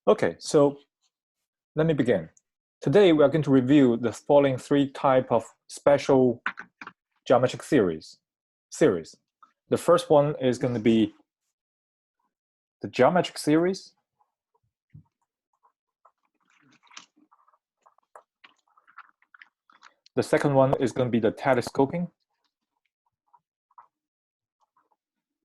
Okay, so let me begin. Today we are going to review the following three types of special geometric series. The first one is going to be the geometric series. The second one is going to be the telescoping.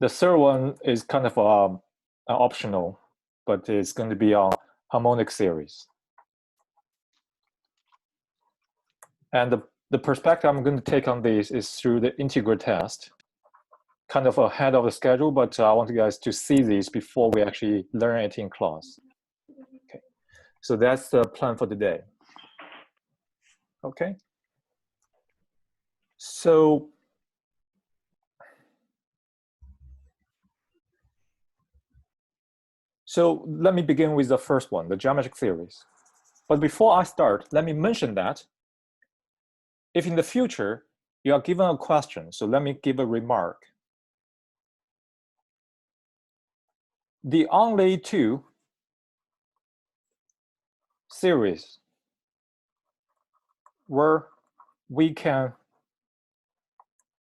The third one is kind of optional, but it's going to be a harmonic series. And the perspective I'm going to take on this is through the integral test, kind of ahead of the schedule, but I want you guys to see this before we actually learn it in class. Okay, so that's the plan for today. Okay, so let me begin with the first one, the geometric series. But before I start, let me mention that if in the future you are given a question, so let me give a remark. The only two series where we can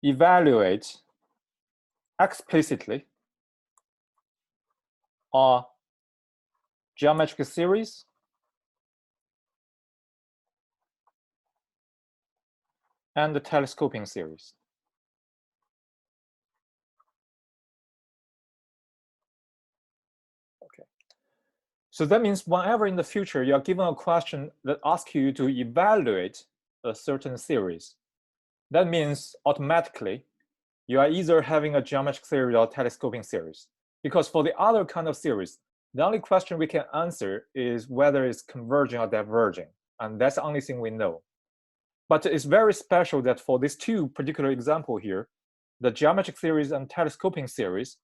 evaluate explicitly are geometric series and the telescoping series. Okay. So that means whenever in the future you are given a question that asks you to evaluate a certain series, that means automatically you are either having a geometric series or telescoping series. Because for the other kind of series, the only question we can answer is whether it's converging or diverging. And that's the only thing we know. But it's very special that for these two particular examples here, the geometric series and telescoping series,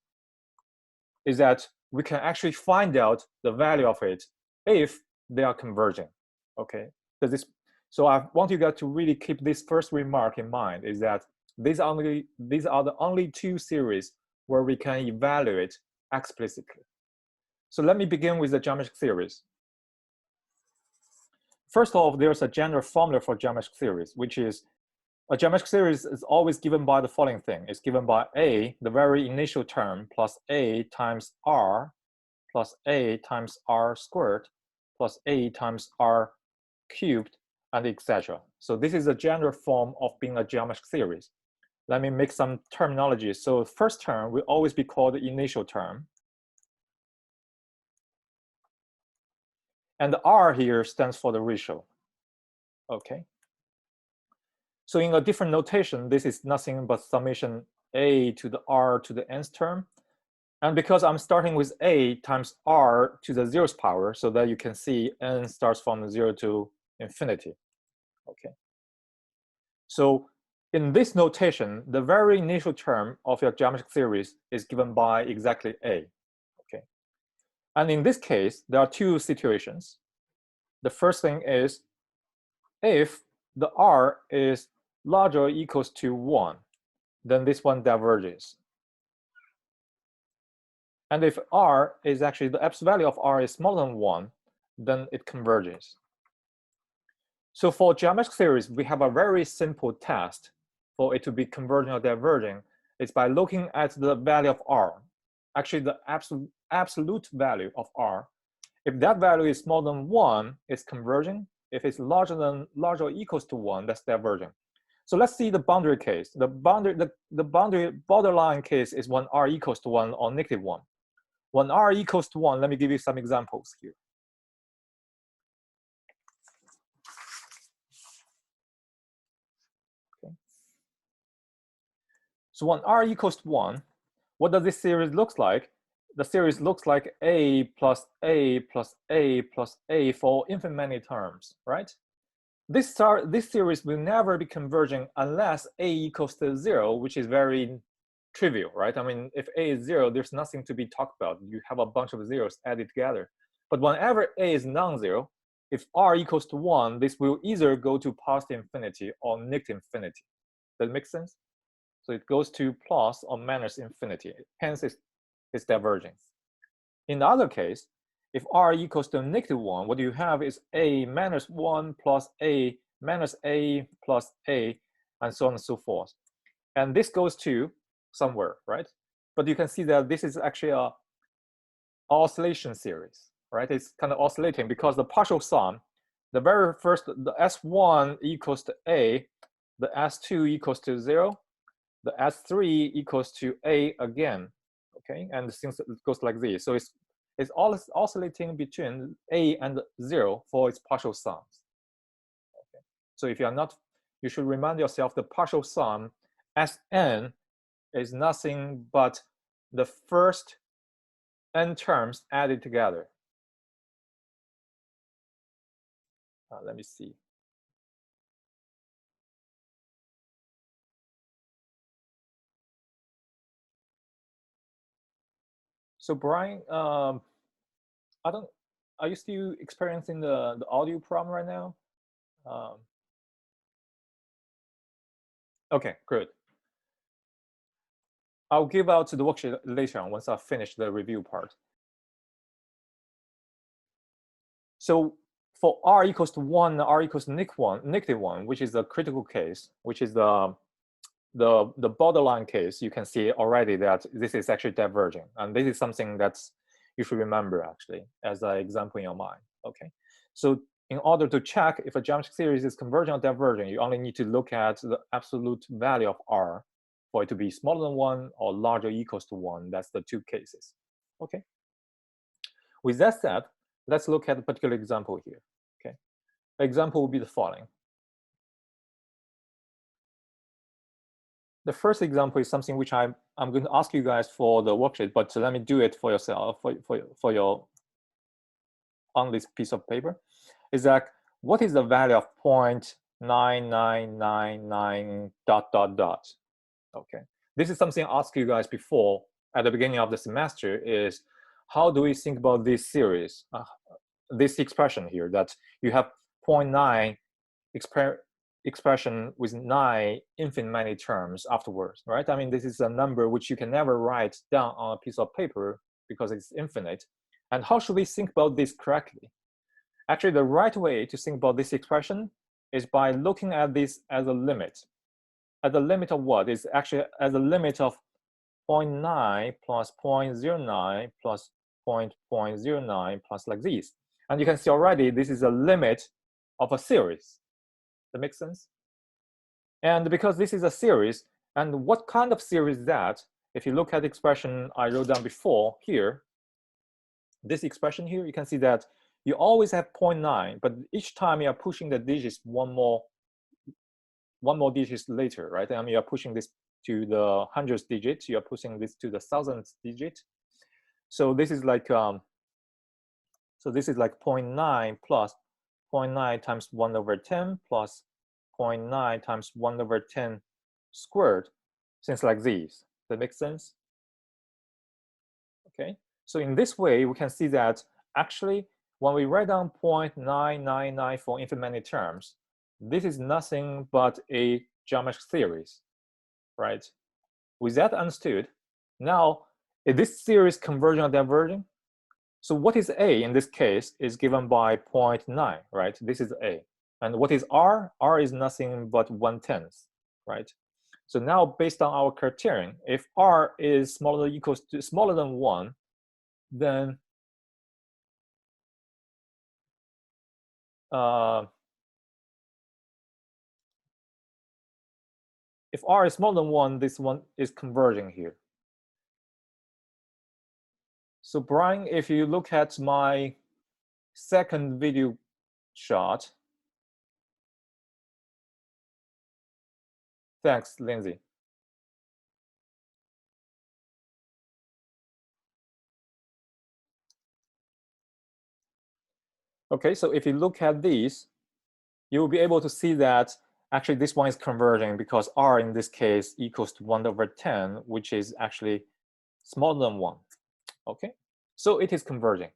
is that we can actually find out the value of it if they are converging. Okay, so I want you guys to really keep this first remark in mind, is that these are the only two series where we can evaluate explicitly. So let me begin with the geometric series. First of all, there's a general formula for geometric series, which is a geometric series is always given by the following thing. It's given by A, the very initial term, plus A times R, plus A times R squared, plus A times R cubed, and etc. So this is a general form of being a geometric series. Let me make some terminology. So first term will always be called the initial term. And the R here stands for the ratio. Okay. So in a different notation, this is nothing but summation A to the R to the nth term. And because I'm starting with A times R to the 0th power, so that you can see n starts from 0 to infinity. Okay. So in this notation, the very initial term of your geometric series is given by exactly A. Okay. And in this case, there are two situations. The first thing is if the R is larger or equals to 1, then this one diverges. And if R is actually, the absolute value of R is smaller than 1, then it converges. So for geometric series, we have a very simple test for it to be converging or diverging. It's by looking at the value of R, actually the absolute value of R. If that value is smaller than 1, it's converging. If it's larger or equals to 1, that's diverging. So let's see the boundary case. The borderline case is when R equals to 1 or negative 1. When R equals to 1, let me give you some examples here. Okay. So when R equals to 1, what does this series look like? The series looks like A plus A plus A plus A for infinite many terms, right? This series will never be converging unless A equals to 0, which is very trivial, right? I mean, if A is 0, there's nothing to be talked about. You have a bunch of zeros added together. But whenever A is non-zero, if R equals to 1, this will either go to positive infinity or negative infinity. Does it make sense? So it goes to plus or minus infinity. Hence, it's diverging. In the other case, if r equals to -1, what you have is a minus 1 plus a minus a plus a, and so on and so forth. And this goes to somewhere, right? But you can see that this is actually a oscillation series, right? It's kind of oscillating because the partial sum, the very first, the S1 equals to A, the S2 equals to 0, the S3 equals to A again, okay? And since it goes like this, so it's always oscillating between A and 0 for its partial sums. Okay? So if you are not, you should remind yourself the partial sum Sn is nothing but the first n terms added together. Let me see. So Brian, I don't. Are you still experiencing the audio problem right now? Okay, good. I'll give out the worksheet later on once I finish the review part. So for r equals to 1, r equals to -1, which is the critical case, which is the borderline case, you can see already that this is actually diverging. And this is something that's you should remember actually as an example in your mind, okay? So in order to check if a geometric series is converging or diverging, you only need to look at the absolute value of r for it to be smaller than 1 or larger or equals to 1. That's the two cases, okay? With that said, let's look at a particular example here, okay? Example will be the following. The first example is something which I'm going to ask you guys for the worksheet, but let me do it for yourself, for your on this piece of paper. Is that what is the value of 0.9999 ... Okay, this is something I asked you guys before at the beginning of the semester. Is how do we think about this series, this expression here that you have 0.9 expression with 9 infinite many terms afterwards, right? I mean, this is a number which you can never write down on a piece of paper because it's infinite. And how should we think about this correctly? Actually, the right way to think about this expression is by looking at this as a limit. At the limit of what? It's actually as a limit of 0.9 plus 0.09 plus 0.09 plus like this. And you can see already this is a limit of a series. That makes sense? And because this is a series, and what kind of series is that? If you look at the expression I wrote down before here, this expression here, you can see that you always have 0.9, but each time you are pushing the digits one more digits later, right? I mean, you are pushing this to the 100th digit, you are pushing this to the 1000th digit. So this is like 0.9 plus 0.9 times 1 over 10 plus 0.9 times 1 over 10 squared, things like these. That makes sense? Okay, so in this way, we can see that actually, when we write down 0.999 for infinite many terms, this is nothing but a geometric series, right? With that understood, now, is this series converging or diverging? So what is A in this case is given by 0.9, right? This is A. And what is R? R is nothing but 1/10, right? So now, based on our criterion, if R is smaller than 1, then if R is smaller than 1, this one is converging here. So Brian, if you look at my second video shot, thanks, Lindsay. Okay, so if you look at these, you will be able to see that actually this one is converging because R in this case equals to 1 over 10, which is actually smaller than 1. Okay, so it is converging.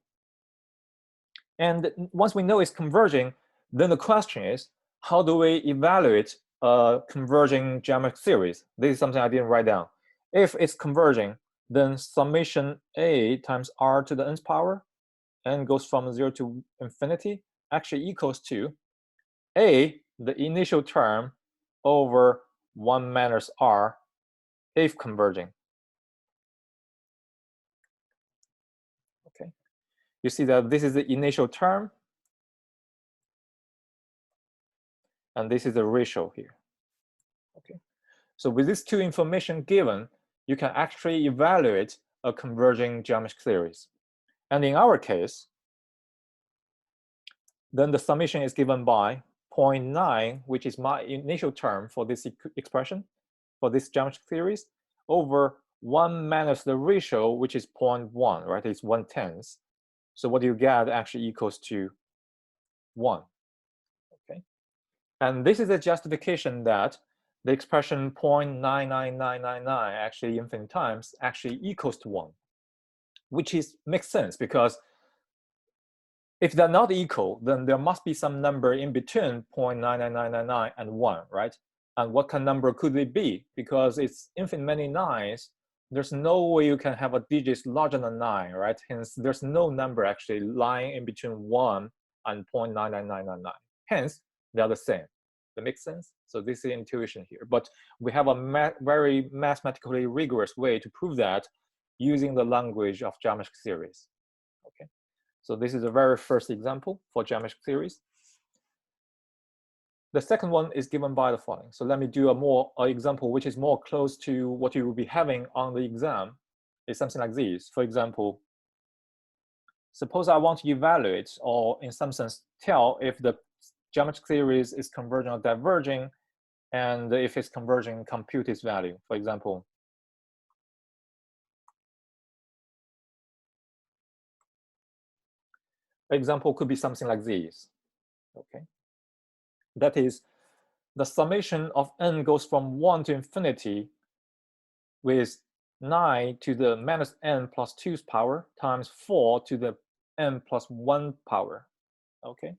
And once we know it's converging, then the question is, how do we evaluate a converging geometric series? This is something I didn't write down. If it's converging, then summation A times R to the nth power, n goes from 0 to infinity, actually equals to a, the initial term, over 1 minus r if converging. Okay, you see that this is the initial term, and this is the ratio here. Okay, so with these two information given, you can actually evaluate a converging geometric series. And in our case, then the summation is given by 0.9, which is my initial term for this expression, for this geometric series, over 1 minus the ratio, which is 0.1, right? It's 1/10. So what you get actually equals to 1. Okay, and this is a justification that the expression 0.99999 actually infinite times actually equals to 1, which makes sense because if they're not equal, then there must be some number in between 0.99999 and 1, right? And what kind of number could it be? Because it's infinite many nines, there's no way you can have a digit larger than 9, right? Hence, there's no number actually lying in between 1 and 0.99999. Hence, they're the same. That makes sense? So this is intuition here. But we have a very mathematically rigorous way to prove that using the language of geometric series. Okay. So this is the very first example for geometric series. The second one is given by the following. So let me do an example which is more close to what you will be having on the exam. It's something like this. For example, suppose I want to evaluate, or in some sense tell, if the geometric series is converging or diverging, and if it's converging, compute its value. For example, example could be something like this. Okay, that is, the summation of n goes from 1 to infinity with 9 to the minus n plus 2's power times 4 to the n plus 1 power. Okay.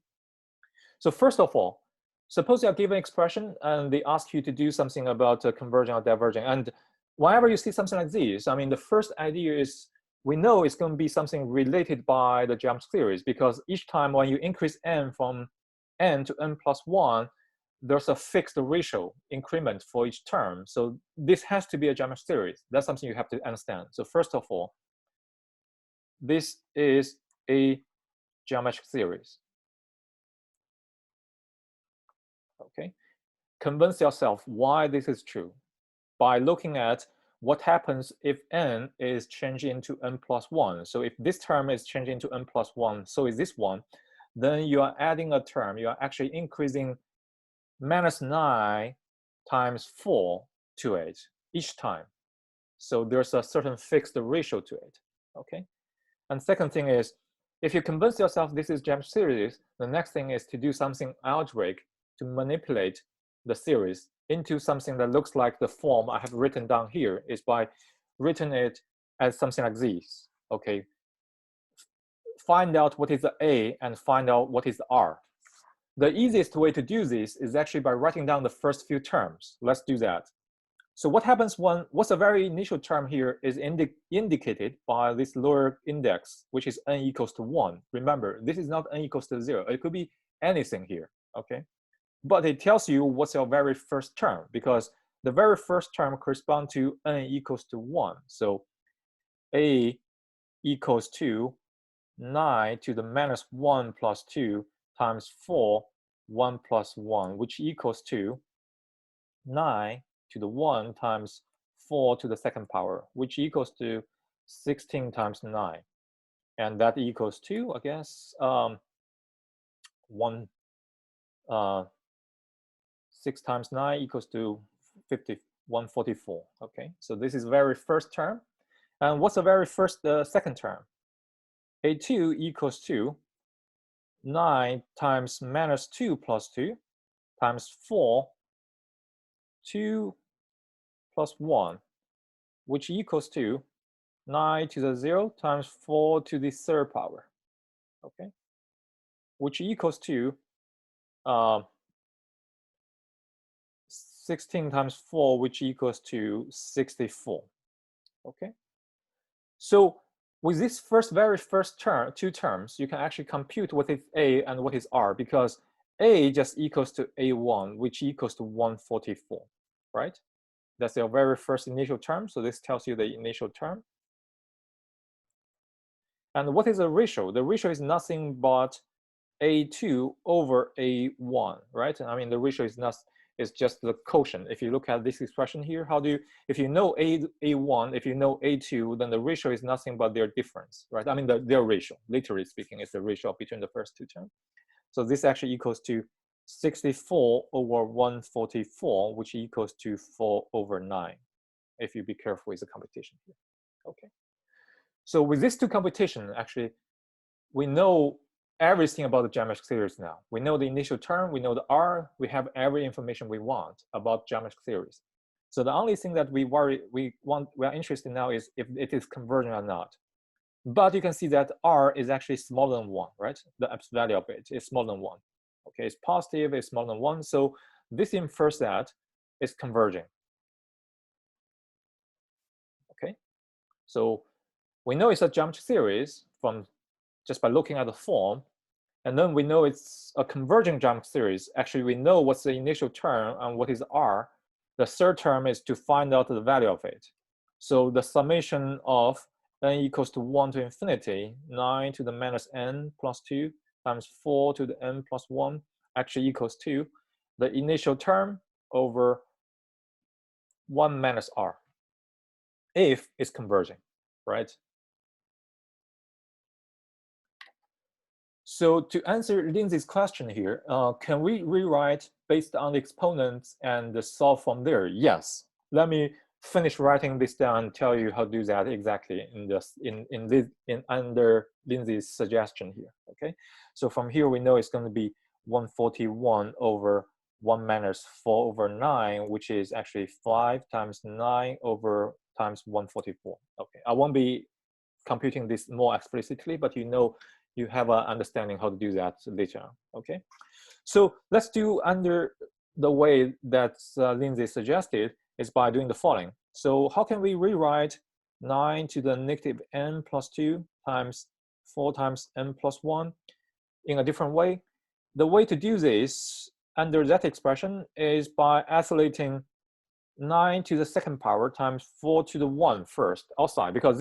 So first of all, suppose you are given an expression and they ask you to do something about converging or diverging. And whenever you see something like this, I mean, the first idea is we know it's going to be something related by the geometric series, because each time when you increase n from n to n plus 1, there's a fixed ratio increment for each term. So this has to be a geometric series. That's something you have to understand. So first of all, this is a geometric series. Okay, convince yourself why this is true by looking at what happens if n is changed into n plus 1. So if this term is changed into n plus 1, so is this one, then you are adding a term. You are actually increasing minus 9 times 4 to it each time. So there's a certain fixed ratio to it. Okay. And second thing is, if you convince yourself this is geometric series, the next thing is to do something algebraic to manipulate the series into something that looks like the form I have written down here, is by written it as something like this. Okay. Find out what is the A and find out what is the R. The easiest way to do this is actually by writing down the first few terms. Let's do that. So what happens when, what's the very initial term here is indicated by this lower index, which is n equals to 1. Remember, this is not n equals to 0. It could be anything here, okay? But it tells you what's your very first term, because the very first term corresponds to n equals to 1. So A equals to 9 to the minus 1 plus 2 times 4, 1 plus 1, which equals to 9 to the 1 times 4 to the second power, which equals to 16 times 9. And that equals to, I guess, 6 times 9 equals to 144. Okay, so this is very first term. And what's the very first, second term? A2 equals to 9 times minus 2 plus 2 times 4, 2 plus 1, which equals to 9 to the 0 times 4 to the third power, okay, which equals to 16 times 4, which equals to 64, okay? So with this very first term, two terms, you can actually compute what is A and what is R, because A just equals to A1, which equals to 144, right? That's your very first initial term. So this tells you the initial term. And what is the ratio? The ratio is nothing but A2 over A1, right? I mean, the ratio is just the quotient. If you look at this expression here, how do you, if you know A1, if you know A2, then the ratio is nothing but their difference, right? I mean, their ratio, literally speaking, is the ratio between the first two terms. So this actually equals to 64 over 144, which equals to 4 over 9, if you be careful with the computation here. Okay. So with these two computations, actually, we know everything about the geometric series now. We know the initial term, we know the R, we have every information we want about geometric series. So the only thing that we are interested in now is if it is convergent or not. But you can see that R is actually smaller than 1, right? The absolute value of it is smaller than 1. Okay, it's positive, it's smaller than 1. So this infers that it's converging. Okay, so we know it's a geometric series from just by looking at the form, and then we know it's a converging geometric series. Actually, we know what's the initial term and what is R. The third term is to find out the value of it. So the summation of n equals to 1 to infinity, 9 to the minus n plus 2 times 4 to the n plus 1 actually equals to the initial term over 1 minus R, if it's converging, right? So to answer Lindsay's question here, can we rewrite based on the exponents and solve from there? Yes. Let me finish writing this down and tell you how to do that exactly under Lindsay's suggestion here. Okay. So from here we know it's going to be 141 over 1 minus 4 over 9, which is actually 5 times 9 over times 144. Okay. I won't be computing this more explicitly, but you know, you have an understanding how to do that later on, okay? So let's do under the way that Lindsay suggested is by doing the following. So how can we rewrite 9 to the negative n plus 2 times 4 times n plus 1 in a different way? The way to do this under that expression is by isolating 9 to the second power times 4 to the 1 first outside, because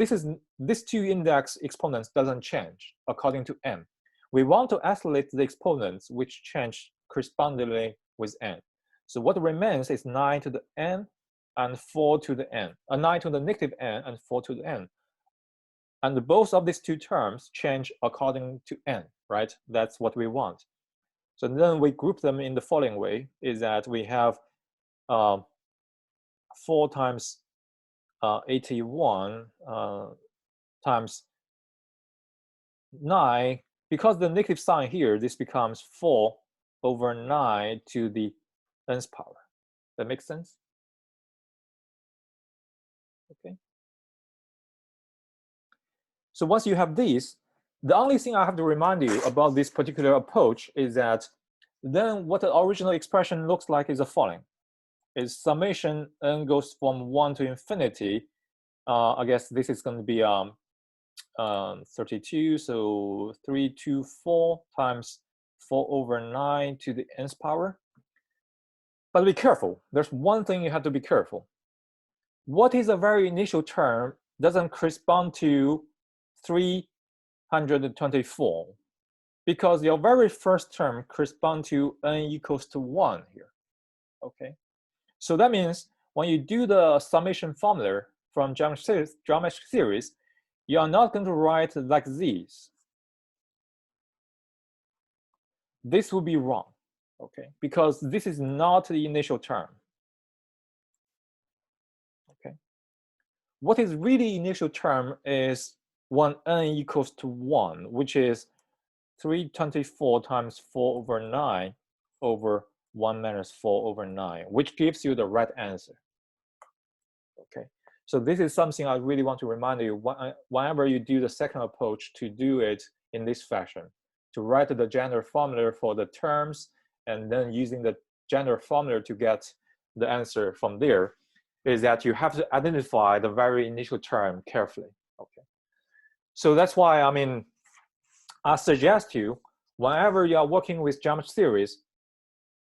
this two index exponents doesn't change according to n. We want to isolate the exponents which change correspondingly with n. So what remains is 9 to the n and 4 to the n, 9 to the negative n and 4 to the n. And both of these two terms change according to n, right? That's what we want. So then we group them in the following way, is that we have 4 times 81 times 9. Because the negative sign here, this becomes 4 over 9 to the nth power. That makes sense? Okay. So once you have these, the only thing I have to remind you about this particular approach is that then what the original expression looks like is the following. Is summation n goes from 1 to infinity. I guess this is going to be 32, so 324 times 4 over 9 to the nth power. But be careful. There's one thing you have to be careful. What is a very initial term doesn't correspond to 324, because your very first term corresponds to n equals to 1 here. Okay. So that means when you do the summation formula from geometric series, you are not going to write like these. This will be wrong, okay? Because this is not the initial term. Okay. What is really initial term is when n equals to 1, which is 324 times 4 over 9 over 1 minus 4 over 9, which gives you the right answer. Okay, so this is something I really want to remind you whenever you do the second approach, to do it in this fashion, to write the general formula for the terms and then using the general formula to get the answer from there, is that you have to identify the very initial term carefully. Okay, So that's why, I mean, I suggest you, whenever you are working with geometry series,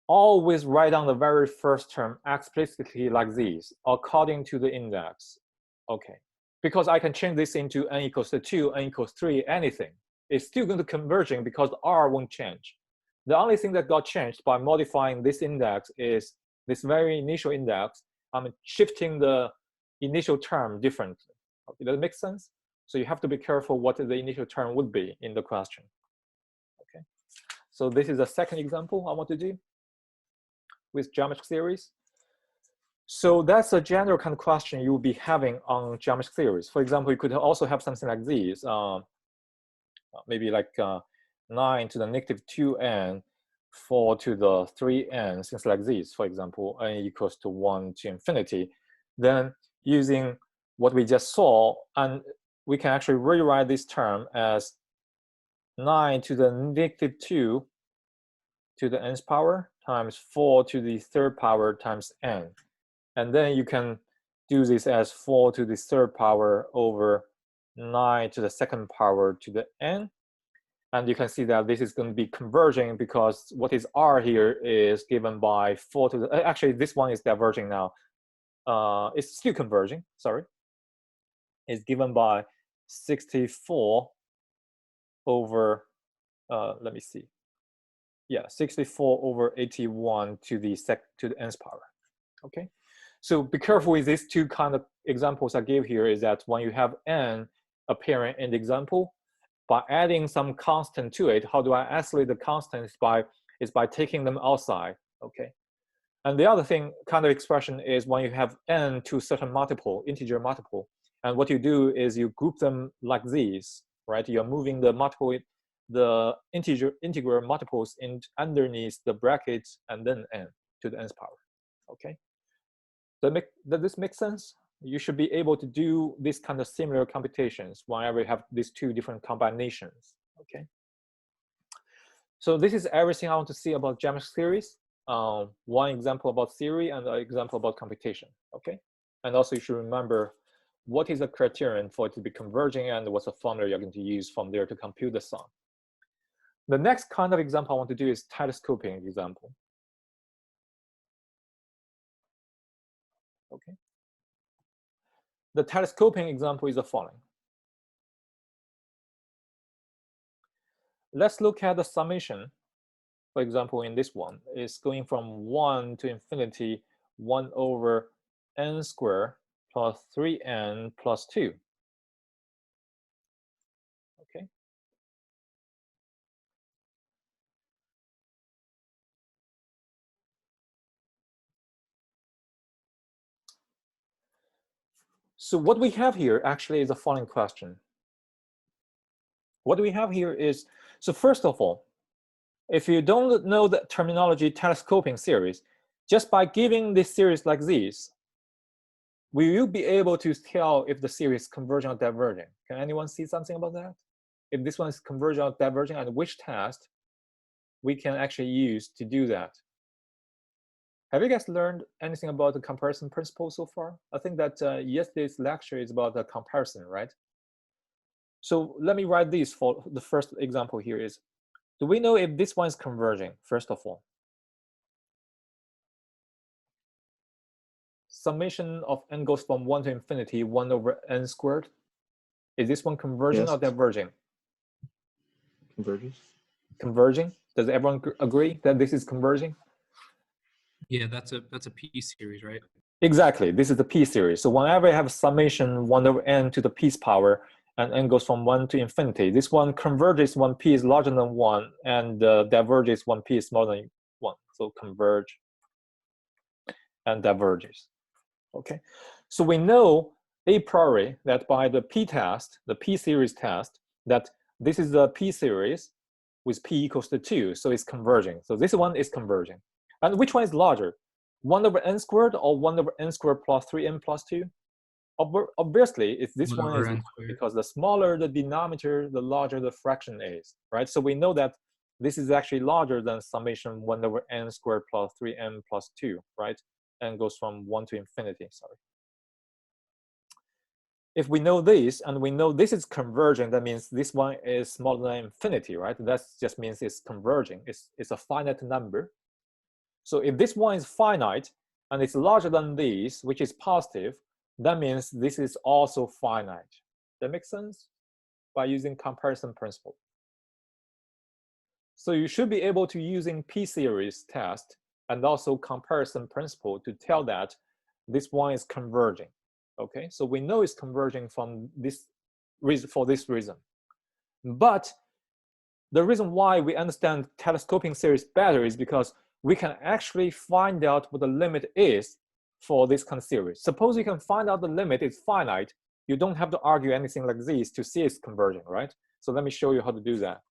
always write down the very first term explicitly like this, according to the index. Okay, because I can change this into n equals to 2, n equals 3, anything. It's still going to converging because R won't change. The only thing that got changed by modifying this index is this very initial index. I'm shifting the initial term differently. Okay, does it make sense? So you have to be careful what the initial term would be in the question. Okay, so this is the second example I want to do with geometric series. So that's a general kind of question you will be having on geometric series. For example, you could also have something like this, maybe like 9 to the negative 2n, 4 to the 3n, things like this. For example, n equals to 1 to infinity. Then using what we just saw, and we can actually rewrite this term as 9 to the negative 2 to the nth power times 4 to the third power times n. And then you can do this as 4 to the third power over 9 to the second power to the n. And you can see that this is going to be converging because what is R here is given by 4 to the, actually this one is diverging now. It's still converging, sorry. It's given by 64 over, let me see. Yeah, 64 over 81 to the nth power, okay? So be careful with these two kind of examples I gave here is that when you have n appearing in the example, by adding some constant to it, how do I isolate the constant is by taking them outside, okay? And the other thing, kind of expression is when you have n to certain multiple, integer multiple, and what you do is you group them like these, right? You're moving the multiple, the integer multiples in underneath the brackets and then n to the nth power, okay? Does this make sense? You should be able to do this kind of similar computations whenever you have these two different combinations, okay? So this is everything I want to see about geometric series. One example about theory and an example about computation, okay? And also you should remember what is the criterion for it to be converging and what's the formula you're going to use from there to compute the sum. The next kind of example I want to do is telescoping example. Okay. The telescoping example is the following. Let's look at the summation. For example, in this one, it's going from 1 to infinity, 1 over n squared plus 3n plus 2. Okay. So what we have here actually is the following question. What we have here is, so first of all, if you don't know the terminology telescoping series, just by giving this series like this, will you be able to tell if the series is converging or diverging? Can anyone see something about that? If this one is converging or diverging, and which test we can actually use to do that? Have you guys learned anything about the comparison principle so far? I think that yesterday's lecture is about the comparison, right? So let me write this for the first example here is, do we know if this one is converging, first of all? Summation of n goes from 1 to infinity, 1 over n squared. Is this one converging or diverging? Converges. Converging? Does everyone agree that this is converging? Yeah, that's a p series, right? Exactly, this is the p series. So whenever I have summation 1 over n to the p's power, and n goes from 1 to infinity, this one converges when p is larger than 1, and diverges when p is smaller than 1. So converge and diverges. Okay, so we know a priori that by the p-test, the p-series test, that this is the p-series with p equals to 2, so it's converging. So this one is converging. And which one is larger? 1 over n squared or 1 over n squared plus 3n plus 2? Obviously, if this one is, because the smaller the denominator, the larger the fraction is, right? So we know that this is actually larger than summation 1 over n squared plus 3n plus 2, right? And goes from 1 to infinity, sorry. if we know this and we know this is converging, that means this one is smaller than infinity, right? That just means it's converging. It's a finite number. So if this one is finite and it's larger than this, which is positive, that means this is also finite. That makes sense? By using comparison principle. So you should be able to using p-series test and also comparison principle to tell that this one is converging. Okay, so we know it's converging from this reason, for this reason. But the reason why we understand telescoping series better is because we can actually find out what the limit is for this kind of series. Suppose you can find out the limit is finite, you don't have to argue anything like this to see it's converging, right? So let me show you how to do that.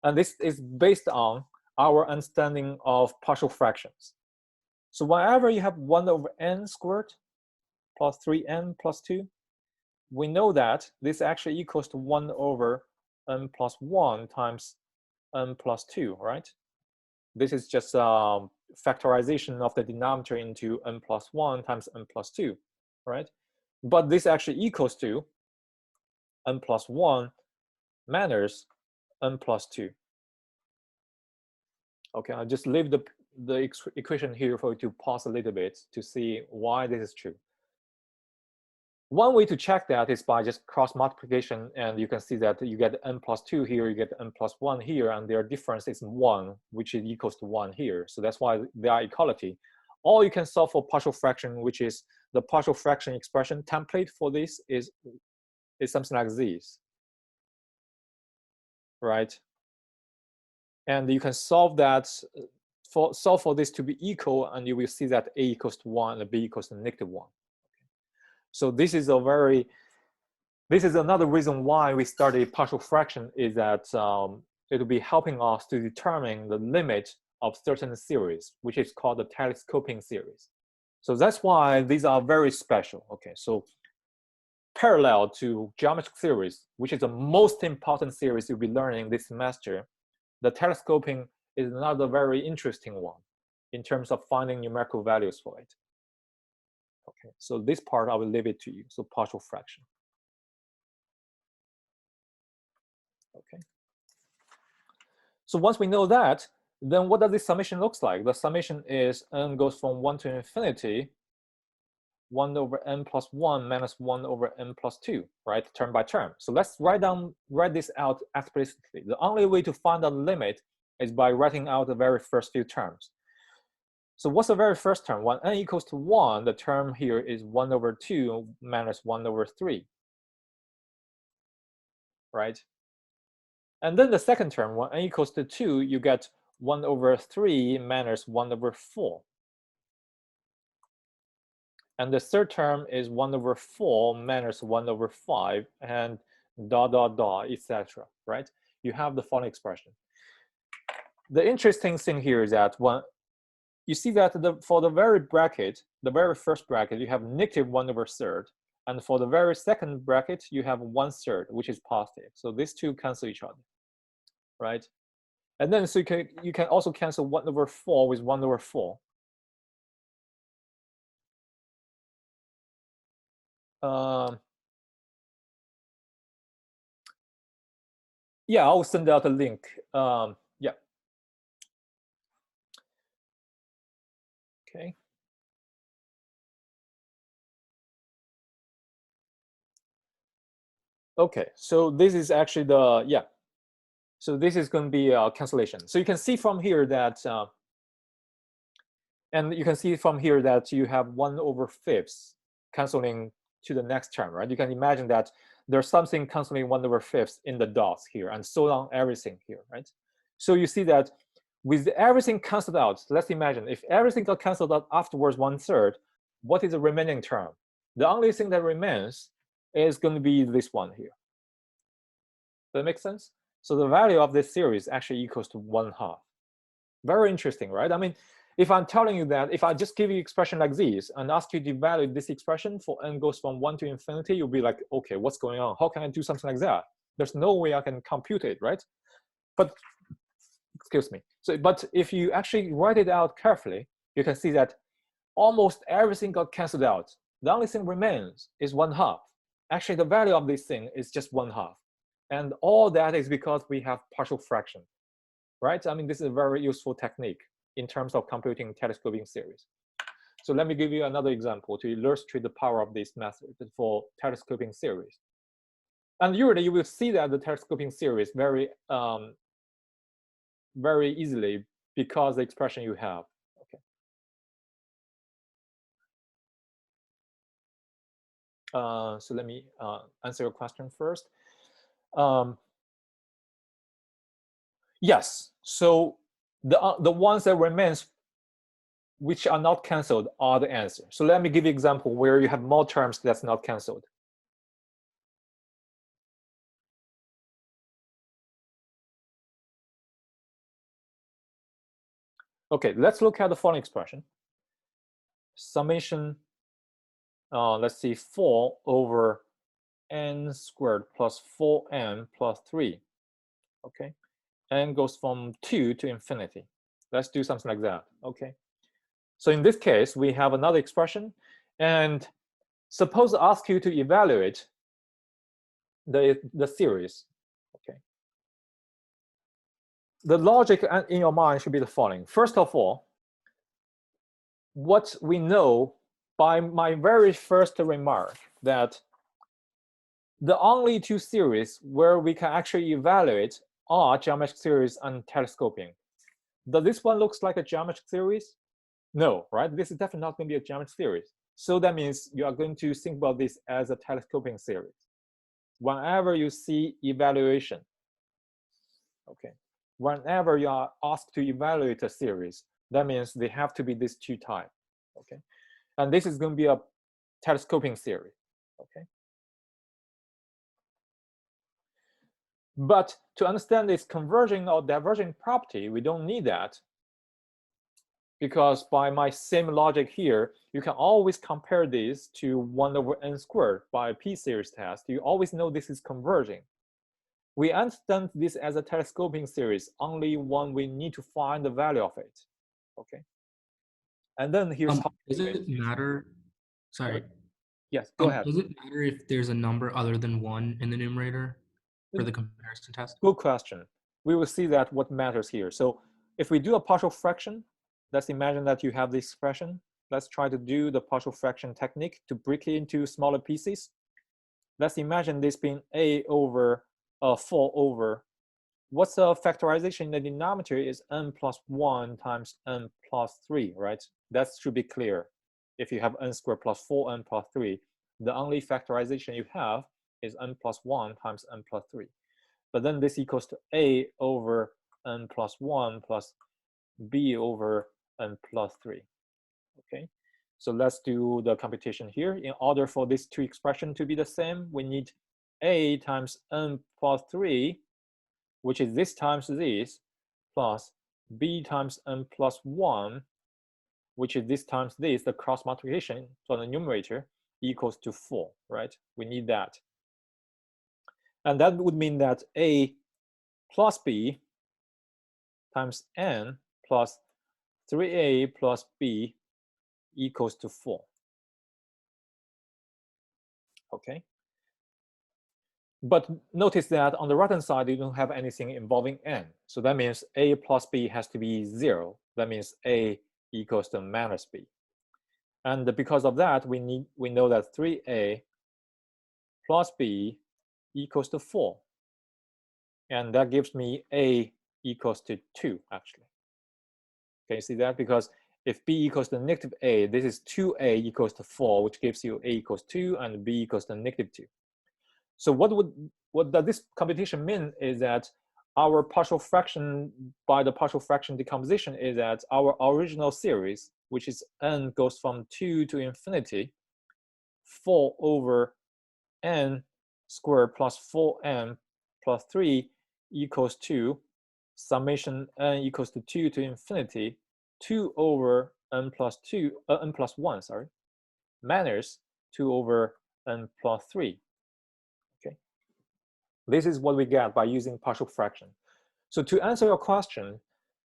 And this is based on our understanding of partial fractions. So whenever you have 1 over n squared plus 3n plus 2, we know that this actually equals to 1 over n plus 1 times n plus 2, right? This is just factorization of the denominator into n plus 1 times n plus 2, right? But this actually equals to n plus 1 minus n plus 2. Okay, I'll just leave the equation here for you to pause a little bit to see why this is true. One way to check that is by just cross multiplication, and you can see that you get n plus 2 here, you get n plus 1 here, and their difference is 1, which is equals to 1 here. So that's why they are equality. Or you can solve for partial fraction, which is the partial fraction expression template for this is something like this, right? And you can solve that solve for this to be equal, and you will see that a equals to 1 and b equals to -1. So this is another reason why we study partial fraction, is that it will be helping us to determine the limit of certain series, which is called the telescoping series. So that's why these are very special. Okay, so parallel to geometric series, which is the most important series you'll be learning this semester, the telescoping is another very interesting one in terms of finding numerical values for it. Okay, so this part I will leave it to you. So partial fraction. Okay. So once we know that, then what does this summation looks like? The summation is n goes from 1 to infinity, 1 over n plus 1 minus 1 over n plus 2, right? Term by term. So let's write this out explicitly. The only way to find out the limit is by writing out the very first few terms. So what's the very first term? When n equals to 1, the term here is 1 over 2 minus 1 over 3, right? And then the second term, when n equals to 2, you get 1 over 3 minus 1 over 4. And the third term is 1 over 4 minus 1 over 5, and dot, dot, dot, etc., right? You have the following expression. The interesting thing here is that when you see that for the very bracket, the very first bracket, you have -1 over 3rd. And for the very second bracket, you have 1/3, which is positive. So these two cancel each other, right? And then so you can also cancel 1 over 4 with 1 over 4. Yeah, I'll send out a link. Yeah. Okay. Okay, so this is actually the, yeah. So this is going to be a cancellation. So you can see from here that, and you can see from here that you have 1 over 5th canceling to the next term, right? You can imagine that there's something canceling 1 over 5th in the dots here, and so on everything here, right? So you see that with everything canceled out, let's imagine if everything got canceled out afterwards 1/3, what is the remaining term? The only thing that remains is going to be this one here. Does that make sense? So the value of this series actually equals to 1/2. Very interesting, right? I mean, if I'm telling you that, if I just give you expression like this and ask you to evaluate this expression for n goes from 1 to infinity, you'll be like, okay, what's going on? How can I do something like that? There's no way I can compute it, right? But, excuse me. So, but if you actually write it out carefully, you can see that almost everything got canceled out. the only thing remains is 1/2. Actually, the value of this thing is just 1/2. And all that is because we have partial fraction, right? I mean, this is a very useful technique in terms of computing telescoping series. So let me give you another example to illustrate the power of this method for telescoping series. And usually you will see that the telescoping series very easily because the expression you have. Okay. So let me answer your question first. Yes, so the ones that remains which are not canceled are the answer. So let me give you an example where you have more terms that's not canceled. Okay, let's look at the following expression. Summation, let's see, 4 over n squared plus 4n plus 3. Okay, n goes from 2 to infinity. Let's do something like that. Okay, so in this case, we have another expression. And suppose I ask you to evaluate the series. Okay, the logic in your mind should be the following. First of all, what we know by my very first remark that the only two series where we can actually evaluate are geometric series and telescoping. Does this one looks like a geometric series? No, right? This is definitely not going to be a geometric series. So that means you are going to think about this as a telescoping series. Whenever you see evaluation, okay, whenever you are asked to evaluate a series, that means they have to be these two types, okay? And this is going to be a telescoping series, okay? But to understand this converging or diverging property, we don't need that, because by my same logic here, you can always compare this to 1 over n squared by a p-series test. You always know this is converging. We understand this as a telescoping series only when we need to find the value of it. Okay. And then here's how. Does it matter? Sorry. Yes, go ahead. Does it matter if there's a number other than 1 in the numerator for the comparison test? Good question. We will see that what matters here. So if we do a partial fraction, let's imagine that you have this expression. Let's try to do the partial fraction technique to break it into smaller pieces. Let's imagine this being a over 4 over, what's the factorization in the denominator is n plus 1 times n plus 3, right? That should be clear. If you have n squared plus 4n plus 3, the only factorization you have is n plus 1 times n plus 3. But then this equals to a over n plus 1 plus b over n plus 3. Okay, so let's do the computation here. In order for these two expressions to be the same, we need a times n plus 3, which is this times this, plus b times n plus 1, which is this times this, the cross multiplication for the numerator, equals to 4, right? We need that. And that would mean that a plus b times n plus 3a plus b equals to 4. Okay. But notice that on the right-hand side, you don't have anything involving n. So that means a plus b has to be 0. That means a equals to minus b. And because of that, we know that 3a plus b equals to 4. And that gives me a equals to 2, actually. Can you see that? Because if b equals to negative a, this is 2a equals to 4, which gives you a equals 2 and b equals to negative 2. So what does this computation mean is that our partial fraction, by the partial fraction decomposition, is that our original series, which is n goes from 2 to infinity, 4 over n squared plus 4n plus 3 equals to summation n equals to 2 to infinity, 2 over n plus 1, sorry, minus 2 over n plus 3. Okay, this is what we get by using partial fraction. So to answer your question,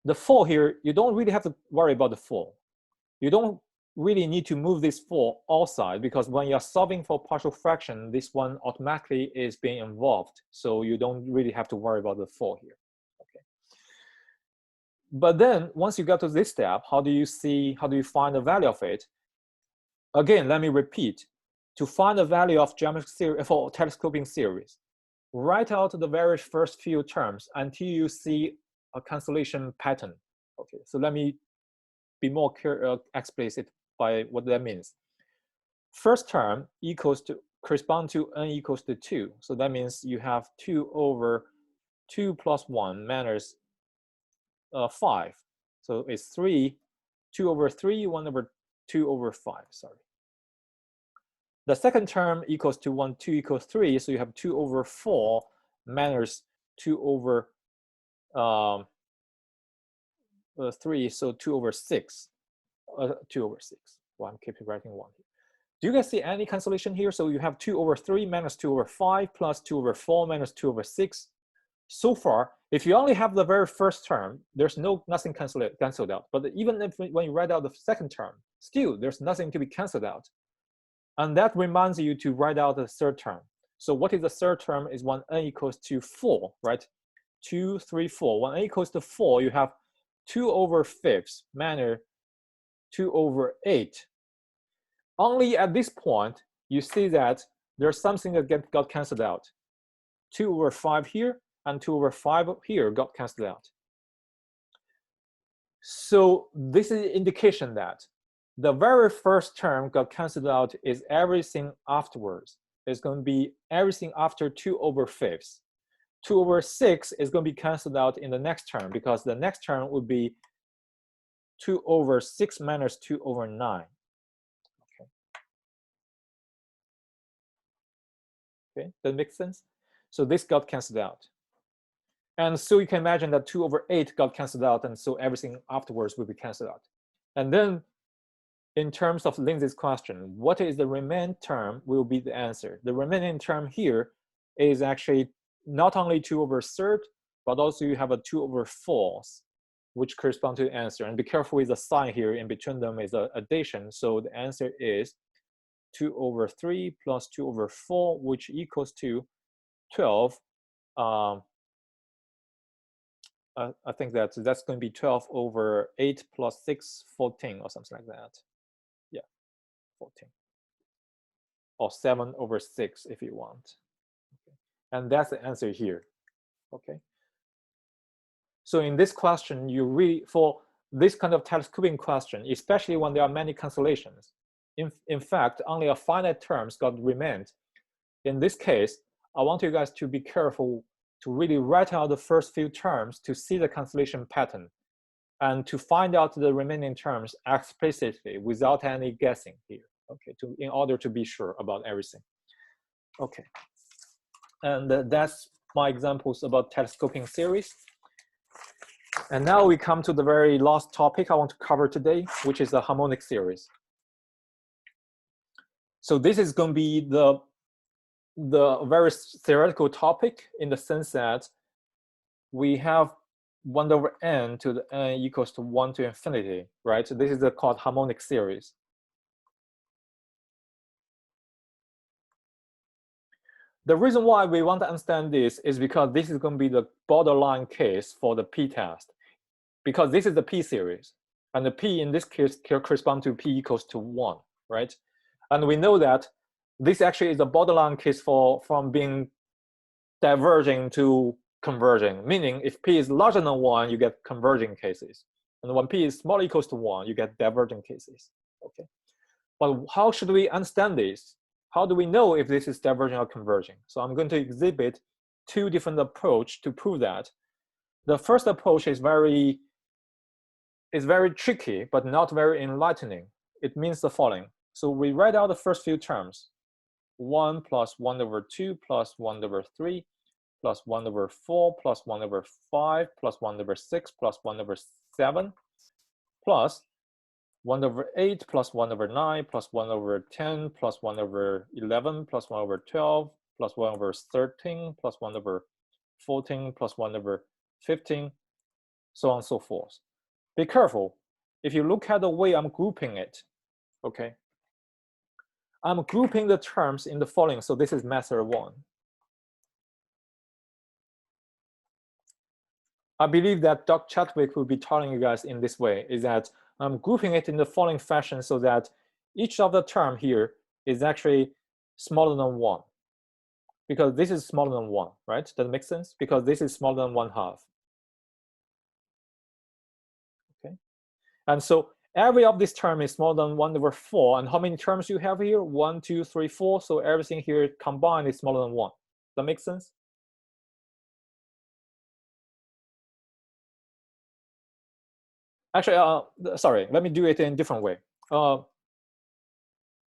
the 4 here, you don't really have to worry about the 4. You don't really need to move this 4 outside, because when you're solving for partial fraction, this one automatically is being involved. So you don't really have to worry about the 4 here. Okay. But then once you get to this step, how do you find the value of it? Again, let me repeat. To find the value of geometric series for telescoping series, write out the very first few terms until you see a cancellation pattern. Okay, so let me be more explicit by what that means. First term correspond to n equals to 2. So that means you have 2 over 2 plus 1 minus 5. So it's 3, 2 over 3, 1 over 2 over 5, sorry. The second term equals to 1, 2 equals 3, so you have 2 over 4 minus 2 over 3, so 2 over 6. 2 over 6. Well, I'm keeping writing 1 here. Do you guys see any cancellation here? So you have 2 over 3 minus 2 over 5 plus 2 over 4 minus 2 over 6. So far, if you only have the very first term, there's nothing canceled out. But even if when you write out the second term, still there's nothing to be canceled out. And that reminds you to write out the third term. So what is the third term is when n equals to 4, right? 2, 3, 4. When n equals to 4, you have 2 over 5 minus 2 over 8. Only at this point, you see that there's something that got canceled out. 2 over 5 here and 2 over 5 here got canceled out. So this is an indication that the very first term got canceled out is everything afterwards. It's going to be everything after 2 over 5. 2 over 6 is going to be canceled out in the next term, because the next term would be 2 over 6 minus 2 over 9. Okay, that makes sense? So this got canceled out. And so you can imagine that 2 over 8 got canceled out, and so everything afterwards will be canceled out. And then in terms of Lindsay's question, what is the remaining term will be the answer. The remaining term here is actually not only 2 over 3rd, but also you have a 2 over 4th, which correspond to the answer. And be careful with the sign here. In between them is an addition. So the answer is 2 over 3 plus 2 over 4, which equals to 12. I think that's going to be 12 over 8 plus 6, 14, or something like that. Yeah, 14. Or 7 over 6 if you want. Okay. And that's the answer here. Okay. So in this question, you really, for this kind of telescoping question, especially when there are many cancellations, in fact, only a finite terms got remained. In this case, I want you guys to be careful to really write out the first few terms to see the cancellation pattern and to find out the remaining terms explicitly without any guessing here, okay, in order to be sure about everything. Okay, and that's my examples about telescoping series. And now we come to the very last topic I want to cover today, which is the harmonic series. So this is going to be the very theoretical topic, in the sense that we have 1 over n to the n equals to 1 to infinity, right? So this is called harmonic series. The reason why we want to understand this is because this is going to be the borderline case for the p-test, because this is the p series, and the p in this case corresponds to p equals to 1, right? And we know that this actually is a borderline case from being diverging to converging, meaning if p is larger than 1, you get converging cases. And when p is small or equals to 1, you get diverging cases, okay? But how should we understand this? How do we know if this is diverging or converging? So I'm going to exhibit 2 different approaches to prove that. The first approach is very tricky, but not very enlightening. It means the following. So we write out the first few terms. 1 plus 1 over 2 plus 1 over 3 plus 1 over 4 plus 1 over 5 plus 1 over 6 plus 1 over 7 plus 1 over 8 plus 1 over 9 plus 1 over 10 plus 1 over 11 plus 1 over 12 plus 1 over 13 plus 1 over 14 plus 1 over 15, so on and so forth. Be careful. If you look at the way I'm grouping it, Okay. I'm grouping the terms in the following. So this is method 1. I believe that Dr. Chadwick will be telling you guys in this way, is that I'm grouping it in the following fashion so that each of the term here is actually smaller than 1. Because this is smaller than 1, right? Does that make sense? Because this is smaller than 1/2. Okay. And so every of this term is smaller than 1/4. And how many terms you have here? 1, 2, 3, 4. So everything here combined is smaller than 1. Does that make sense? Actually, sorry, let me do it in a different way.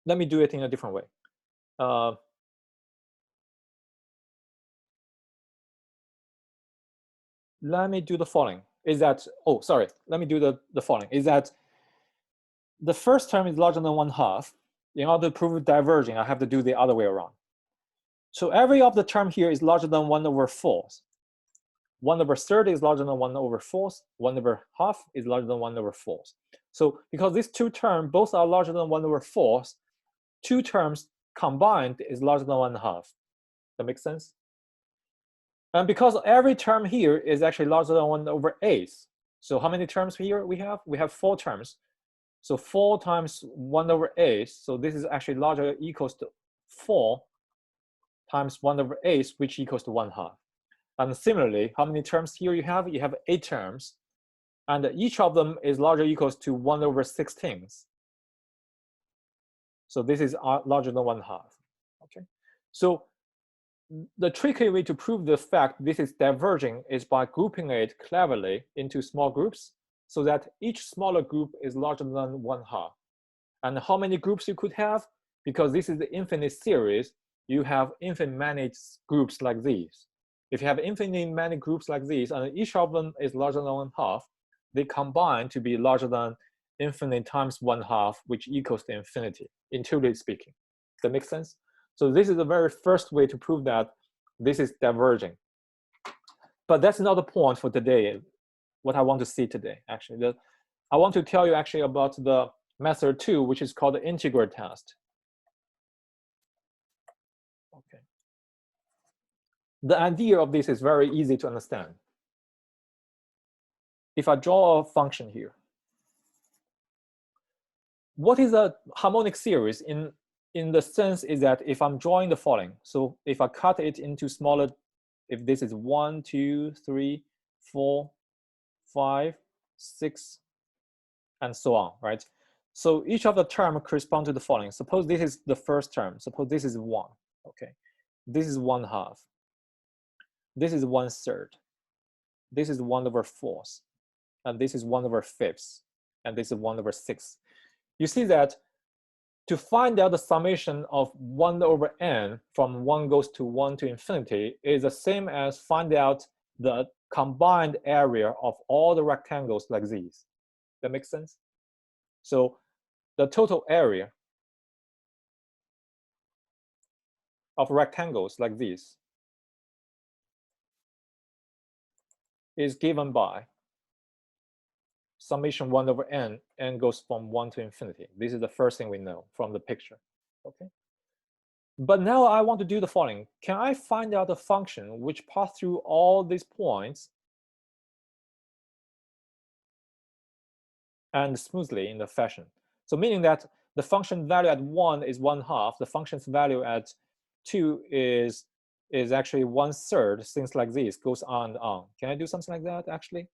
Let me do it in a different way. Let me do the following. Is that, oh, sorry, let me do the following. Is that the first term is larger than 1/2. In order to prove diverging, I have to do the other way around. So every of the term here is larger than 1/4. 1/3 is larger than 1/4. 1/2 is larger than 1/4. So because these two terms both are larger than 1/4, two terms combined is larger than 1/2. That makes sense? And because every term here is actually larger than 1/8, so how many terms here we have? We have 4 terms. So 4 times 1/8, so this is actually larger, equals to 4 times 1/8, which equals to 1/2. And similarly, how many terms here you have? You have 8 terms, and each of them is larger, equals to 1/16. So this is larger than 1/2. Okay, so the tricky way to prove the fact this is diverging is by grouping it cleverly into small groups so that each smaller group is larger than 1/2. And how many groups you could have? Because this is the infinite series, you have infinite many groups like these. If you have infinite many groups like these, and each of them is larger than 1/2, they combine to be larger than infinite times 1/2, which equals to infinity, intuitively speaking. Does that make sense? So this is the very first way to prove that this is diverging. But that's not the point for today, what I want to see today, actually. I want to tell you actually about the method 2, which is called the integral test. Okay. The idea of this is very easy to understand. If I draw a function here, what is a harmonic series in the sense is that if I'm drawing the following, so if I cut it into smaller, if this is 1, 2, 3, 4, 5, 6, and so on, right? So each of the term correspond to the following. Suppose this is the first term. Suppose this is 1, okay? This is 1/2. This is 1/3. This is 1/4. And this is 1/5. And this is 1/6. You see that to find out the summation of 1/n from 1 goes to 1 to infinity is the same as find out the combined area of all the rectangles like these. That makes sense? So the total area of rectangles like these is given by summation 1/n, n goes from 1 to infinity. This is the first thing we know from the picture, okay? But now I want to do the following. Can I find out a function which pass through all these points and smoothly in the fashion? So meaning that the function value at 1 is 1/2, the function's value at 2 is actually 1/3, things like this, goes on and on. Can I do something like that actually?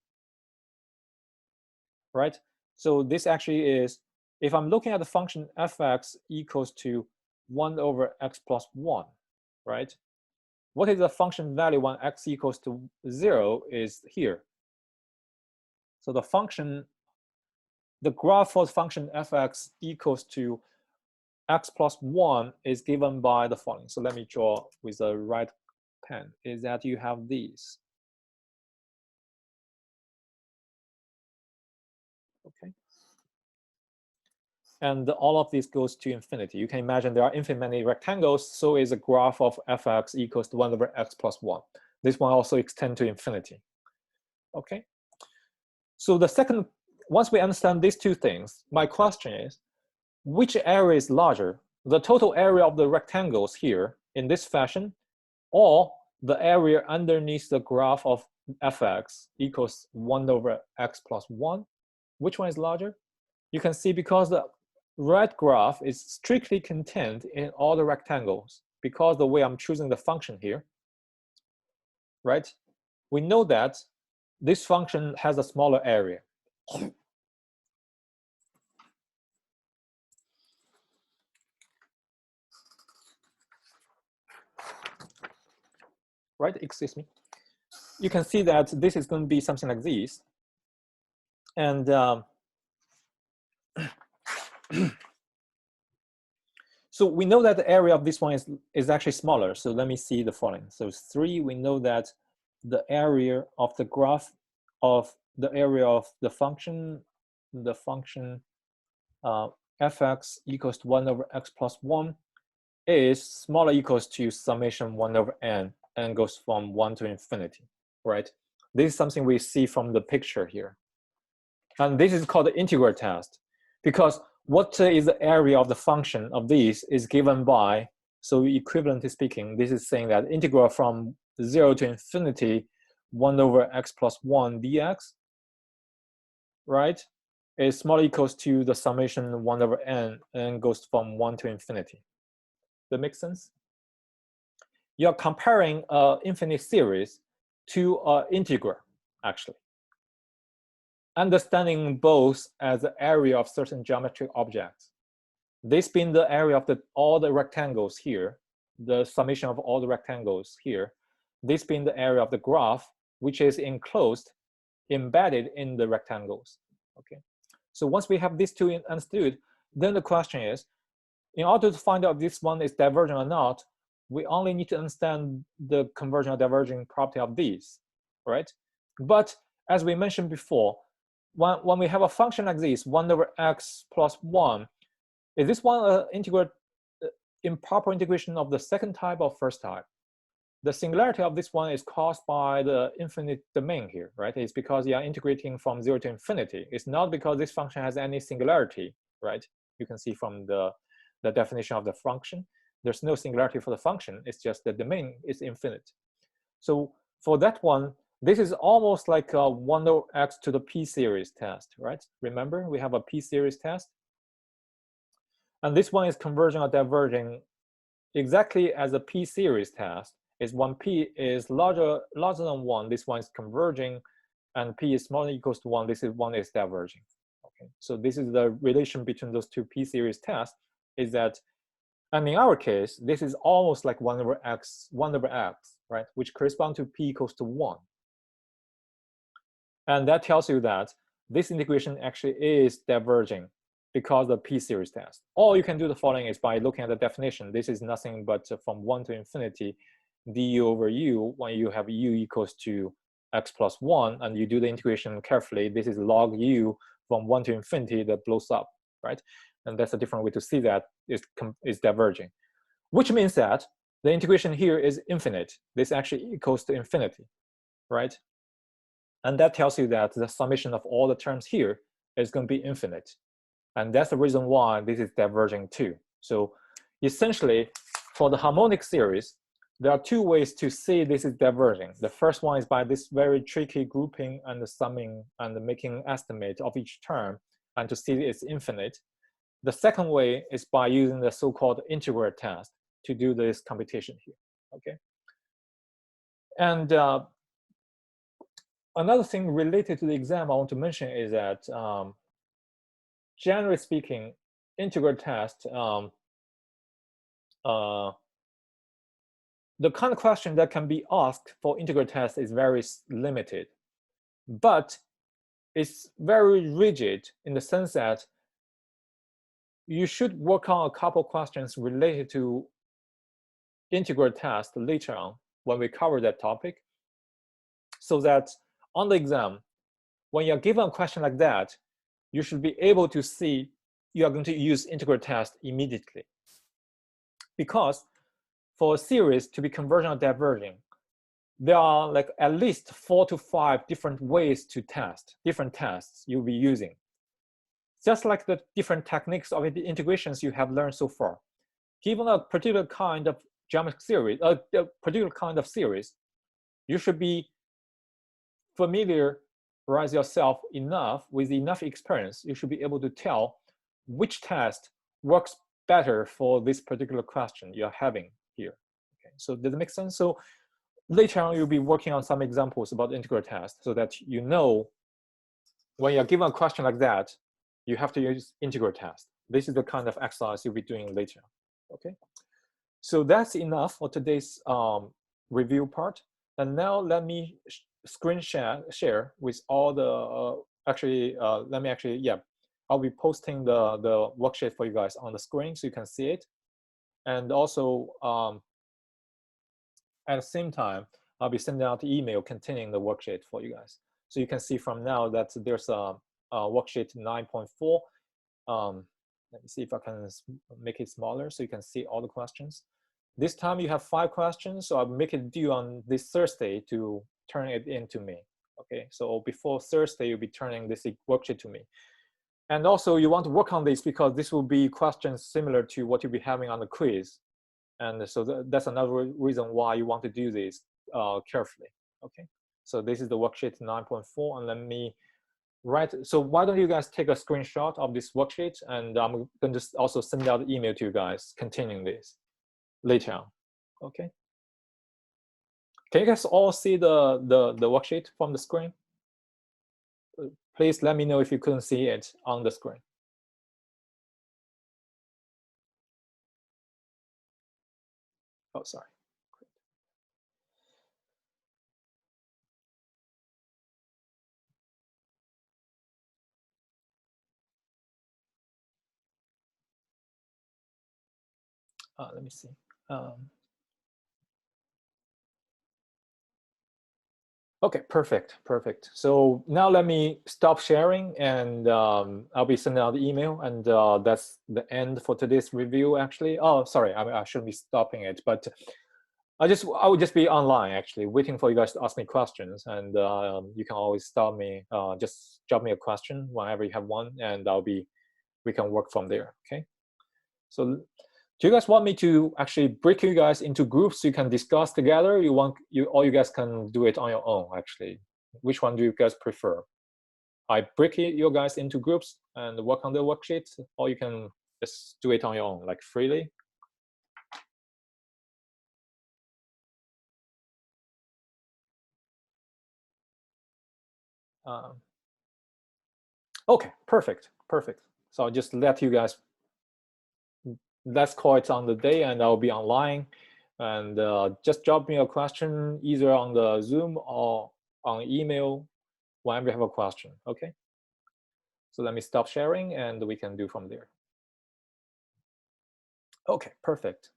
Right? So this actually is, if I'm looking at the function fx equals to 1/x plus 1, right? What is the function value when x equals to 0 is here. So the function, the graph for the function fx equals to x plus 1 is given by the following. So let me draw with the right pen, is that you have these. Okay. And all of this goes to infinity. You can imagine there are infinite many rectangles, so is a graph of fx equals to 1/x plus 1. This one also extends to infinity. Okay. So the second, once we understand these two things, my question is, which area is larger, the total area of the rectangles here in this fashion, or the area underneath the graph of fx equals 1 over x plus 1? Which one is larger? You can see because the red graph is strictly contained in all the rectangles, because the way I'm choosing the function here, right? We know that this function has a smaller area. Right, excuse me. You can see that this is going to be something like this. And so we know that the area of this one is actually smaller. So let me see the following. So 3, we know that the area of the graph of the area of the function fx equals to 1 over x plus 1 is smaller equals to summation 1 over n, and goes from 1 to infinity, right? This is something we see from the picture here. And this is called the integral test, because what is the area of the function of this is given by, so equivalently speaking, this is saying that integral from 0 to infinity 1 over x plus 1 dx, right, is small equals to the summation 1 over n, and goes from 1 to infinity. That makes sense? You're comparing an infinite series to an integral, actually. Understanding both as the area of certain geometric objects. This being the area of all the rectangles here, the summation of all the rectangles here. This being the area of the graph, which is enclosed, embedded in the rectangles. Okay. So once we have these two understood, then the question is, in order to find out if this one is divergent or not, we only need to understand the converging or diverging property of these, right? But as we mentioned before, when we have a function like this, 1 over x plus 1, is this one an improper integration of the second type or first type? The singularity of this one is caused by the infinite domain here, right? It's because you are integrating from 0 to infinity. It's not because this function has any singularity, right? You can see from the definition of the function. There's no singularity for the function. It's just the domain is infinite. So for that one, this is almost like a 1 over x to the p-series test, right? Remember, we have a p-series test. And this one is converging or diverging exactly as a p-series test. Is when p is larger than 1, this one is converging, and p is smaller equals to 1, this one is diverging. Okay, so this is the relation between those two p-series tests, is that, and in our case, this is almost like 1 over x, right? Which corresponds to p equals to 1. And that tells you that this integration actually is diverging because of p-series test. Or you can do the following is by looking at the definition. This is nothing but from 1 to infinity du over u, when you have u equals to x plus 1, and you do the integration carefully. This is log u from 1 to infinity that blows up, right? And that's a different way to see that is diverging, which means that the integration here is infinite. This actually equals to infinity, right? And that tells you that the summation of all the terms here is going to be infinite. And that's the reason why this is diverging too. So essentially, for the harmonic series, there are two ways to see this is diverging. The first one is by this very tricky grouping and the summing and making estimate of each term and to see it's infinite. The second way is by using the so-called integral test to do this computation here, okay? And another thing related to the exam I want to mention is that generally speaking, integral test, the kind of question that can be asked for integral test is very limited, but it's very rigid in the sense that you should work on a couple questions related to integral test later on when we cover that topic, so that on the exam, when you're given a question like that, you should be able to see you are going to use integral test immediately. Because for a series to be convergent or diverging, there are like at least 4 to 5 different ways to test, different tests you'll be using. just like the different techniques of the integrations you have learned so far. Given a particular kind of geometric series, a particular kind of series, you should be familiarize yourself enough with enough experience. You should be able to tell which test works better for this particular question you're having here. Okay, so does it make sense? So later on, you'll be working on some examples about integral test so that you know when you're given a question like that, you have to use integral test. This is the kind of exercise you'll be doing later. Okay, so that's enough for today's review part. And now let me screen share with all the, I'll be posting the worksheet for you guys on the screen so you can see it. And also, at the same time, I'll be sending out the email containing the worksheet for you guys. So you can see from now that there's a worksheet 9.4. Let me see if I can make it smaller so you can see all the questions. This time you have 5 questions, so I'll make it due on this Thursday to turn it in to me. Okay, so before Thursday, you'll be turning this worksheet to me. And also you want to work on this because this will be questions similar to what you'll be having on the quiz. And so that's another reason why you want to do this carefully. Okay, so this is the worksheet 9.4, and let me write. So why don't you guys take a screenshot of this worksheet, and I'm going to also send out an email to you guys containing this later on. Okay. Can you guys all see the worksheet from the screen? Please let me know if you couldn't see it on the screen. Oh, sorry. Let me see. Okay, perfect. So now let me stop sharing, and I'll be sending out the email, and that's the end for today's review, actually. Oh, sorry, I shouldn't be stopping it, but I would just be online, actually, waiting for you guys to ask me questions, and you can always stop me, just drop me a question whenever you have one, and we can work from there, okay? So do you guys want me to actually break you guys into groups so you can discuss together? Or you guys can do it on your own, actually? Which one do you guys prefer? I break you guys into groups and work on the worksheets, or you can just do it on your own, like freely? Okay, perfect. So I'll just let you guys, let's call it on the day, and I'll be online, and just drop me a question either on the Zoom or on email whenever you have a question. Okay, so let me stop sharing and we can do from there. Okay, perfect.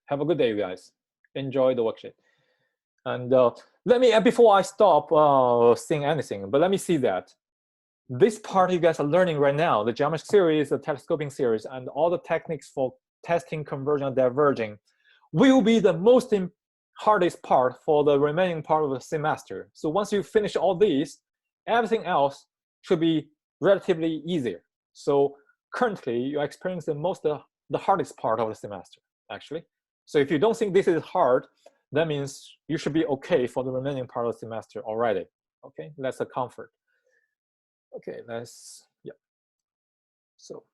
Have a good day, you guys. Enjoy the worksheet. And let me, before I stop saying anything, but let me see that this part you guys are learning right now, the geometric series, the telescoping series, and all the techniques for testing converging and diverging will be the most hardest part for the remaining part of the semester. So once you finish all these, everything else should be relatively easier. So currently you're experiencing the hardest part of the semester, actually. So if you don't think this is hard, that means you should be okay for the remaining part of the semester already. Okay, that's a comfort. Okay, yeah. So